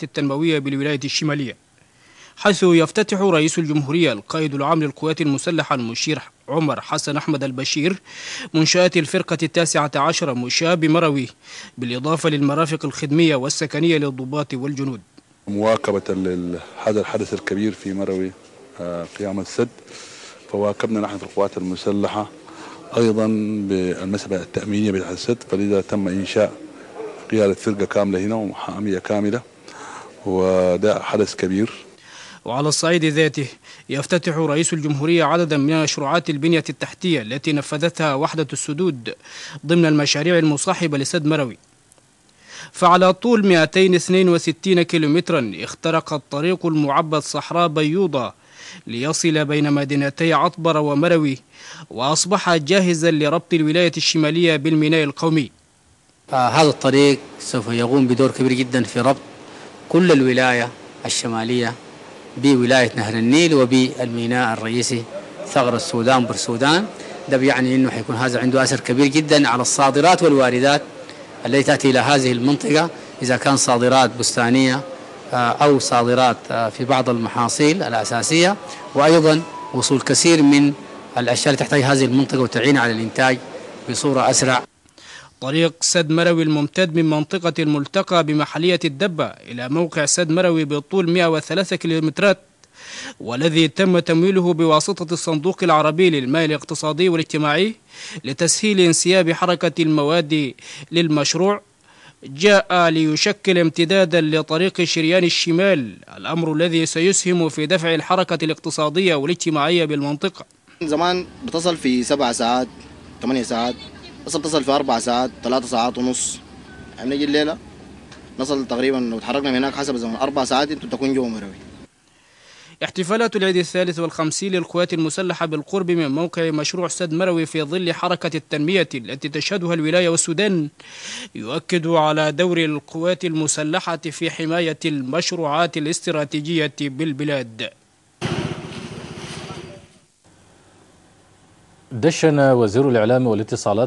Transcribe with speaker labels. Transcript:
Speaker 1: المشروعات التنموية بالولاية الشمالية، حيث يفتتح رئيس الجمهورية القائد العام للقوات المسلحة المشير عمر حسن أحمد البشير منشآت الفرقة 19 منشأة بمروي، بالإضافة للمرافق الخدمية والسكنية للضباط والجنود.
Speaker 2: مواكبة هذا الحدث الكبير في مروي قيام السد، فواكبنا نحن في القوات المسلحة أيضا بالمسألة التأمينية بتاعت السد، فلذا تم إنشاء قيادة فرقة كاملة هنا ومحامية كاملة، وده حدث كبير.
Speaker 1: وعلى الصعيد ذاته يفتتح رئيس الجمهورية عددا من مشروعات البنية التحتية التي نفذتها وحدة السدود ضمن المشاريع المصاحبة لسد مروي. فعلى طول 262 كيلومترا اخترق الطريق المعبد صحراء بيوضة ليصل بين مدينتي عطبر ومروي، وأصبح جاهزا لربط الولاية الشمالية بالميناء القومي.
Speaker 3: هذا الطريق سوف يقوم بدور كبير جدا في ربط كل الولاية الشمالية بولاية نهر النيل وبالميناء الرئيسي ثغر السودان برسودان. ده بيعني انه حيكون هذا عنده اثر كبير جدا على الصادرات والواردات التي تاتي الى هذه المنطقة، اذا كان صادرات بستانية او صادرات في بعض المحاصيل الاساسية، وايضا وصول كثير من الاشياء اللي تحتاج هذه المنطقة وتعين على الانتاج بصورة اسرع.
Speaker 1: طريق سد مروي الممتد من منطقة الملتقى بمحلية الدبة إلى موقع سد مروي بطول 103 كيلومترات، والذي تم تمويله بواسطة الصندوق العربي للمال الاقتصادي والاجتماعي لتسهيل انسياب حركة المواد للمشروع، جاء ليشكل امتدادا لطريق شريان الشمال، الأمر الذي سيسهم في دفع الحركة الاقتصادية والاجتماعية بالمنطقة.
Speaker 4: زمان بتصل في 7 ساعات 8 ساعات، بتصل في 4 ساعات 3 ساعات ونص، يعني نجي الليلة نصل تقريبا لو تحركنا من هناك حسب زمن 4 ساعات انتم تكون جوا مروي.
Speaker 1: احتفالات العيد 53 للقوات المسلحة بالقرب من موقع مشروع سد مروي في ظل حركة التنمية التي تشهدها الولاية والسودان يؤكد على دور القوات المسلحة في حماية المشروعات الاستراتيجية بالبلاد.
Speaker 5: دشن وزير الإعلام والاتصالات